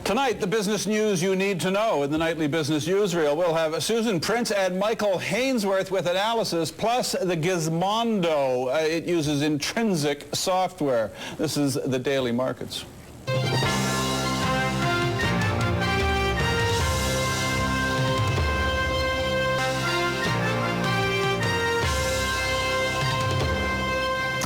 Tonight, the business news you need to know in the Nightly Business Newsreel. We'll have Susan Prince and Michael Hainsworth with analysis, plus the Gizmondo. It uses Intrinsyc software. This is the Daily Markets.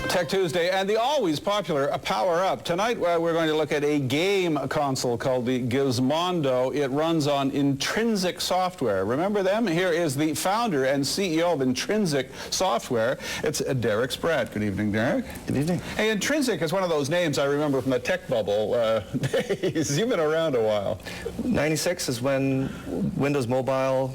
Tech Tuesday and the always popular Power Up. Tonight we're going to look at a game console called the Gizmondo. It runs on Intrinsyc software. Remember them? Here is the founder and CEO of Intrinsyc software. It's Derek Spratt. Good evening, Derek. Good evening. Hey, Intrinsyc is one of those names I remember from the tech bubble days. You've been around a while. 96 is when Windows Mobile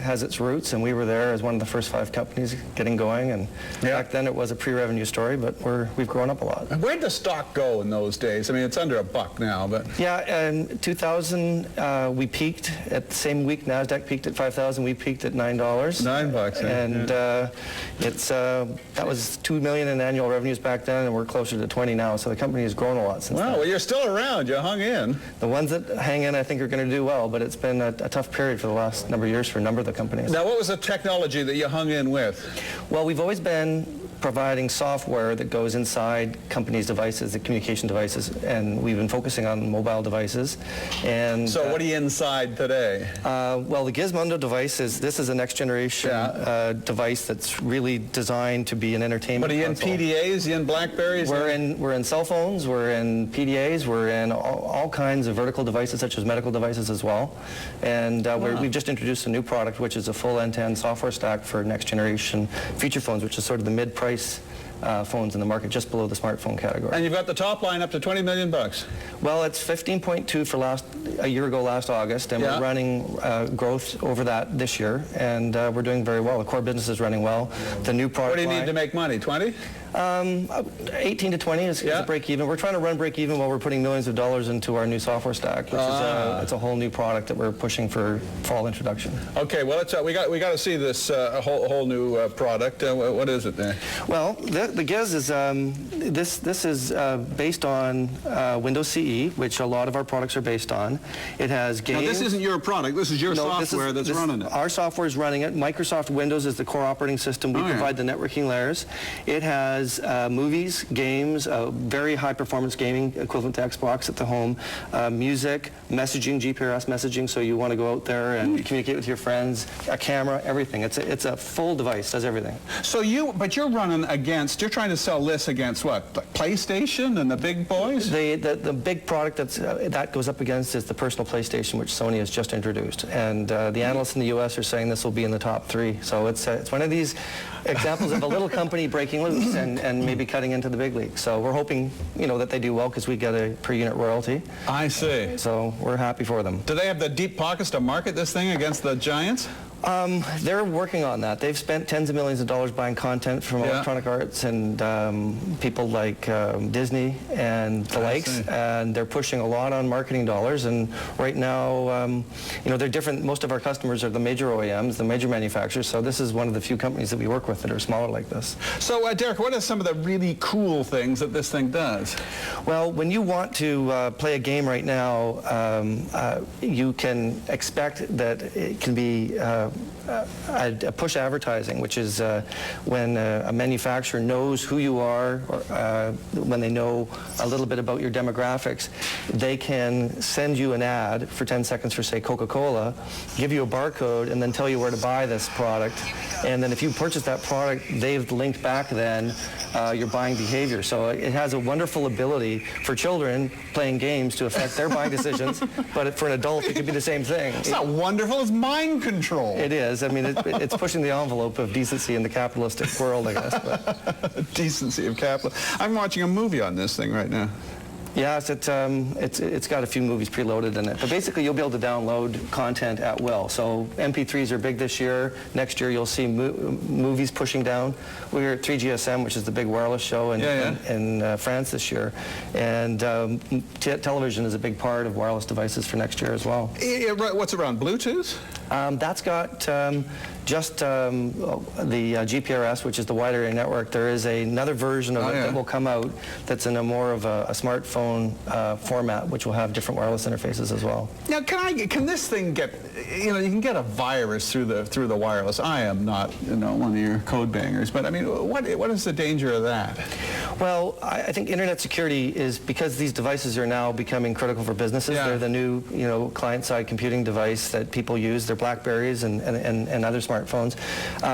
has its roots, and we were there as one of the first 5 companies getting going. And back then it was a pre-revenue story, but we've grown up a lot. Where'd the stock go in those days? I mean, it's under $1 now, but... Yeah, in 2000, we peaked at the same week. NASDAQ peaked at 5,000. We peaked at $9. $9, and that was $2 million in annual revenues back then, and we're closer to 20 now. So the company has grown a lot since then. Well, you're still around. You hung in. The ones that hang in, I think, are going to do well, but it's been a tough period for the last number of years for a number of the companies. Now, what was the technology that you hung in with? Well, we've always been providing software that goes inside companies' devices, the communication devices, and we've been focusing on mobile devices. And so what are you inside today? Well, the Gizmondo device this is a next generation device that's really designed to be an entertainment console. But are you in PDAs? Are you in Blackberries? We're in cell phones, we're in PDAs, we're in all kinds of vertical devices such as medical devices as well. And we've just introduced a new product which is a full end-to-end software stack for next generation feature phones, which is sort of the mid-price phones in the market, just below the smartphone category. And you've got the top line up to $20 million. Well, it's 15.2 for a year ago last August, and we're running growth over that this year, and we're doing very well. The core business is running well. The new product What do you need to make money, 20? 18 to 20 is a break even. We're trying to run break even while we're putting millions of dollars into our new software stack, which is it's a whole new product that we're pushing for fall introduction. Okay, well we got to see this whole new product. What is it there? Well, the Giz is this is based on Windows CE, which a lot of our products are based on. It has games. Now, this isn't your product. This is your software that's running it. Our software is running it. Microsoft Windows is the core operating system. We provide the networking layers. It has movies, games, very high-performance gaming equivalent to Xbox at the home, music, messaging, GPRS messaging, so you want to go out there and communicate with your friends, a camera, everything. It's a full device, does everything. So you're running against, you're trying to sell this against what, like PlayStation and the big boys? The big product that goes up against is the personal PlayStation, which Sony has just introduced. And the analysts in the U.S. are saying this will be in the top 3. So it's one of these examples of a little company breaking loose and maybe cutting into the big league. So we're hoping, that they do well because we get a per unit royalty. I see. So we're happy for them. Do they have the deep pockets to market this thing against the giants? They're working on that. They've spent tens of millions of dollars buying content from Electronic Arts and people like Disney and the likes, and they're pushing a lot on marketing dollars. And right now, they're different. Most of our customers are the major OEMs, the major manufacturers. So this is one of the few companies that we work with that are smaller like this. So, Derek, what are some of the really cool things that this thing does? Well, when you want to play a game right now, you can expect that it can be a push advertising, which is when a manufacturer knows who you are, or when they know a little bit about your demographics, they can send you an ad for 10 seconds for, say, Coca-Cola, give you a barcode, and then tell you where to buy this product. And then if you purchase that product, they've linked back then your buying behavior. So it has a wonderful ability for children playing games to affect their buying decisions, but for an adult, it could be the same thing. It's not wonderful, it's mind control. It is. I mean, it's pushing the envelope of decency in the capitalistic world, I guess. But. Decency of capital. I'm watching a movie on this thing right now. Yes, it's got a few movies preloaded in it. But basically, you'll be able to download content at will. So MP3s are big this year. Next year, you'll see movies pushing down. We're at 3GSM, which is the big wireless show in France this year. And television is a big part of wireless devices for next year as well. What's around, Bluetooth? That's got just the GPRS, which is the wide area network. There is another version of it that will come out that's in a more of a smartphone smartphone format, which will have different wireless interfaces as well. Now, can this thing get, you can get a virus through the wireless. I am not, one of your code bangers, but I mean, what is the danger of that? Well, I think internet security is, because these devices are now becoming critical for businesses. Yeah. They're the new, client-side computing device that people use. They're BlackBerries and other smartphones.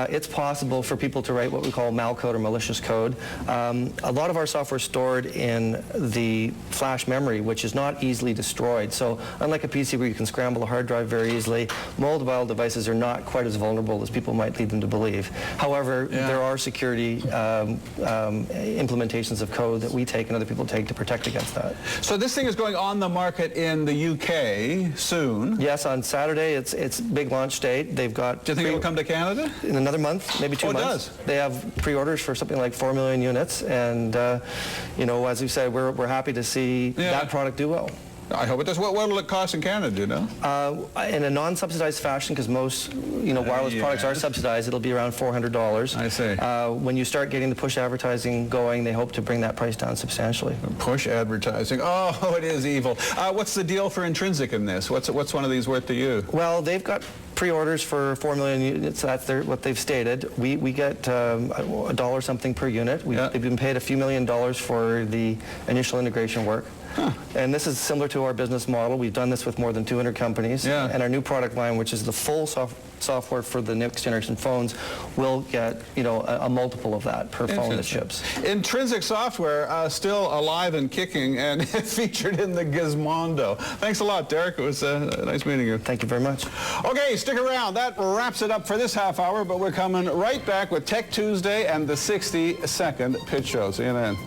It's possible for people to write what we call malcode or malicious code. A lot of our software is stored in the flash memory, which is not easily destroyed. So unlike a PC where you can scramble a hard drive very easily, mobile devices are not quite as vulnerable as people might lead them to believe. However, there are security implementations of code that we take and other people take to protect against that. So this thing is going on the market in the UK soon. Yes, on Saturday it's big launch date. They've got. Do you think it'll come to Canada? In another month, maybe 2 months. It does? They have pre-orders for something like 4 million units, and as we said, we're happy to see that product do well. I hope it does. What will it cost in Canada, do you know? In a non-subsidized fashion, because most wireless products are subsidized, it'll be around $400. I see. When you start getting the push advertising going, they hope to bring that price down substantially. Push advertising. Oh, it is evil. What's the deal for Intrinsyc in this? What's one of these worth to you? Well, they've got pre-orders for 4 million units. That's what they've stated. We get $1 something per unit. They've been paid a few $1 million for the initial integration work. Huh. And this is similar to our business model. We've done this with more than 200 companies. Yeah. And our new product line, which is the full software for the next generation phones, will get a multiple of that per phone that ships. Intrinsyc software still alive and kicking and featured in the Gizmondo. Thanks a lot, Derek. It was nice meeting you. Thank you very much. Okay, stick around. That wraps it up for this half hour, but we're coming right back with Tech Tuesday and the 60-second pitch show. See you then.